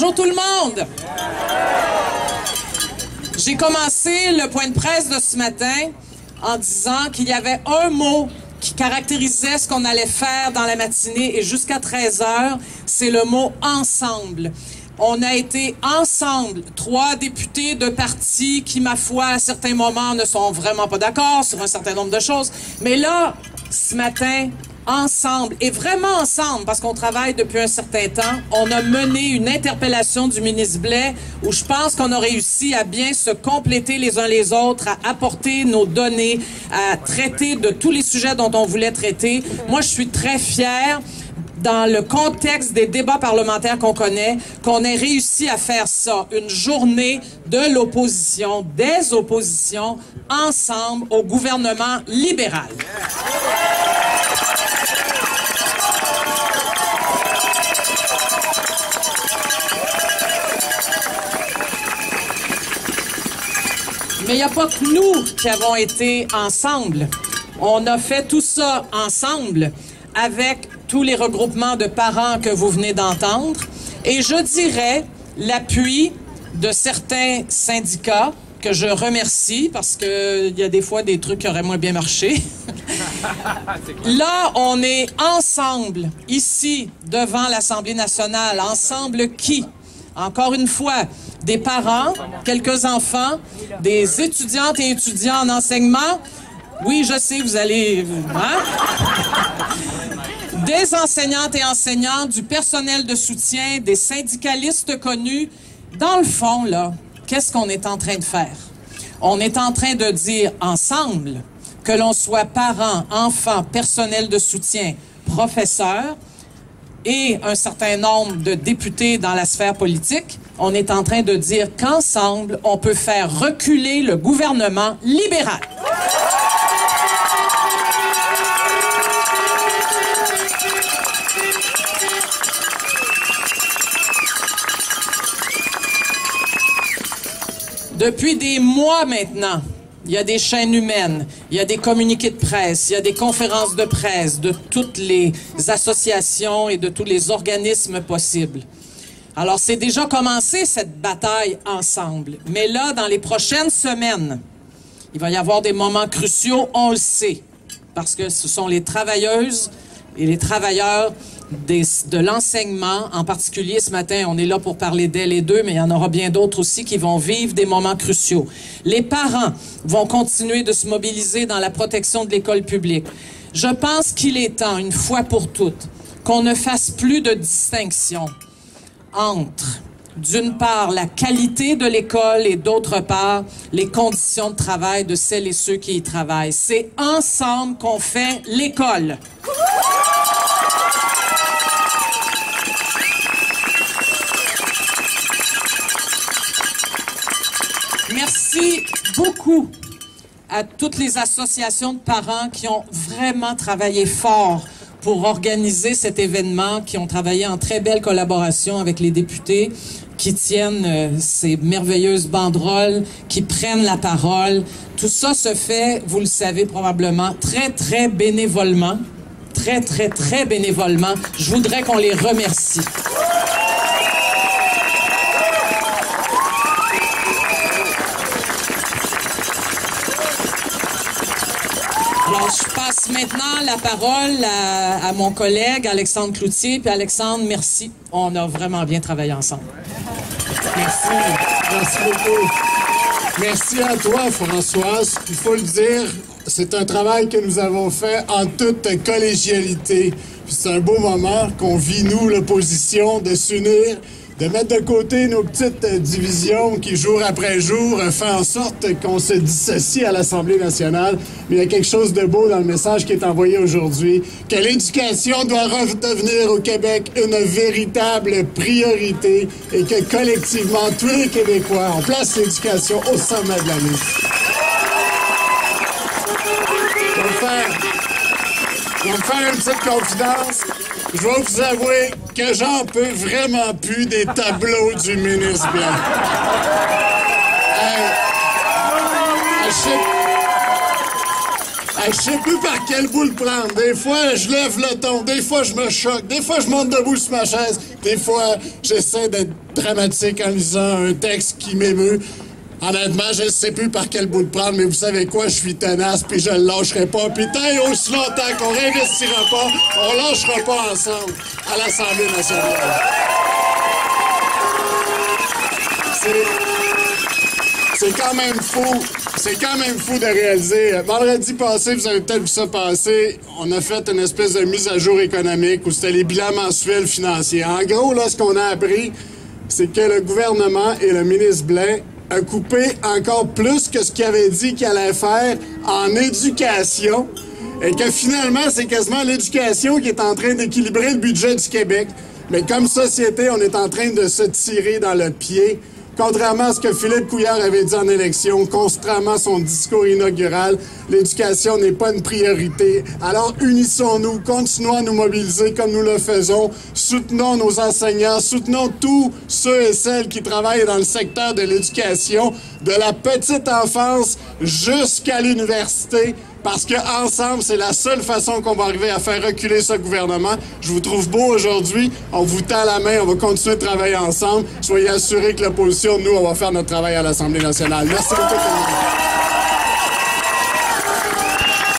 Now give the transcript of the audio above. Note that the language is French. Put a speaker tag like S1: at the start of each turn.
S1: Bonjour tout le monde! J'ai commencé le point de presse de ce matin en disant qu'il y avait un mot qui caractérisait ce qu'on allait faire dans la matinée et jusqu'à 13 heures, c'est le mot « ensemble ». On a été ensemble, 3 députés de partis qui, ma foi, à certains moments, ne sont vraiment pas d'accord sur un certain nombre de choses. Mais là, ce matin, ensemble, et vraiment ensemble, parce qu'on travaille depuis un certain temps, on a mené une interpellation du ministre Blais où je pense qu'on a réussi à bien se compléter les uns les autres, à apporter nos données, à traiter de tous les sujets dont on voulait traiter. Moi, je suis très fière, dans le contexte des débats parlementaires qu'on connaît, qu'on ait réussi à faire ça, une journée de l'opposition, des oppositions, ensemble au gouvernement libéral. Mais il n'y a pas que nous qui avons été ensemble. On a fait tout ça ensemble avec tous les regroupements de parents que vous venez d'entendre. Et je dirais l'appui de certains syndicats que je remercie parce qu'il y a des fois des trucs qui auraient moins bien marché. Là, on est ensemble, ici, devant l'Assemblée nationale. Ensemble qui? Encore une fois, des parents, quelques enfants, des étudiantes et étudiants en enseignement. Oui, je sais, vous allez... Hein? Des enseignantes et enseignants, du personnel de soutien, des syndicalistes connus. Dans le fond, là, qu'est-ce qu'on est en train de faire? On est en train de dire ensemble, que l'on soit parents, enfants, personnel de soutien, professeurs et un certain nombre de députés dans la sphère politique, on est en train de dire qu'ensemble, on peut faire reculer le gouvernement libéral. Depuis des mois maintenant, il y a des chaînes humaines, il y a des communiqués de presse, il y a des conférences de presse de toutes les associations et de tous les organismes possibles. Alors, c'est déjà commencé cette bataille ensemble. Mais là, dans les prochaines semaines, il va y avoir des moments cruciaux, on le sait, parce que ce sont les travailleuses et les travailleurs de l'enseignement, en particulier ce matin, on est là pour parler d'elles et d'eux, mais il y en aura bien d'autres aussi qui vont vivre des moments cruciaux. Les parents vont continuer de se mobiliser dans la protection de l'école publique. Je pense qu'il est temps, une fois pour toutes, qu'on ne fasse plus de distinction entre, d'une part, la qualité de l'école et d'autre part, les conditions de travail de celles et ceux qui y travaillent. C'est ensemble qu'on fait l'école. Merci beaucoup à toutes les associations de parents qui ont vraiment travaillé fort pour organiser cet événement, qui ont travaillé en très belle collaboration avec les députés, qui tiennent ces merveilleuses banderoles, qui prennent la parole. Tout ça se fait, vous le savez probablement, très, très bénévolement. Très, très, très bénévolement. Je voudrais qu'on les remercie. Alors, je passe maintenant la parole à mon collègue Alexandre Cloutier. Puis Alexandre, merci. On a vraiment bien travaillé ensemble.
S2: Merci. Merci beaucoup. Merci à toi, Françoise. Il faut le dire, c'est un travail que nous avons fait en toute collégialité. C'est un beau moment qu'on vit, nous, l'opposition, de s'unir, de mettre de côté nos petites divisions qui, jour après jour, font en sorte qu'on se dissocie à l'Assemblée nationale. Mais il y a quelque chose de beau dans le message qui est envoyé aujourd'hui, que l'éducation doit redevenir au Québec une véritable priorité et que, collectivement, tous les Québécois, on place l'éducation au sommet de la liste. Je vais vous faire une petite confidence. Je vais vous avouer que j'en peux vraiment plus des tableaux du ministre Blais. Je sais plus par quel bout le prendre. Des fois, je lève le ton. Des fois, je me choque. Des fois, je monte debout sur ma chaise. Des fois, j'essaie d'être dramatique en lisant un texte qui m'émeut. Honnêtement, je ne sais plus par quel bout de prendre, mais vous savez quoi, je suis tenace, puis je ne lâcherai pas. Puis tant et aussi longtemps qu'on réinvestira pas, on lâchera pas ensemble à l'Assemblée nationale. C'est quand même fou. C'est quand même fou de réaliser. Vendredi passé, vous avez peut-être vu ça passer, on a fait une espèce de mise à jour économique où c'était les bilans mensuels financiers. En gros, là, ce qu'on a appris, c'est que le gouvernement et le ministre Blais a coupé encore plus que ce qu'il avait dit qu'il allait faire en éducation et que finalement, c'est quasiment l'éducation qui est en train d'équilibrer le budget du Québec. Mais comme société, on est en train de se tirer dans le pied. Contrairement à ce que Philippe Couillard avait dit en élection, contrairement à son discours inaugural, l'éducation n'est pas une priorité. Alors unissons-nous, continuons à nous mobiliser comme nous le faisons, soutenons nos enseignants, soutenons tous ceux et celles qui travaillent dans le secteur de l'éducation, de la petite enfance jusqu'à l'université. Parce qu'ensemble, c'est la seule façon qu'on va arriver à faire reculer ce gouvernement. Je vous trouve beau aujourd'hui. On vous tend la main. On va continuer de travailler ensemble. Soyez assurés que l'opposition, nous, on va faire notre travail à l'Assemblée nationale. Merci beaucoup.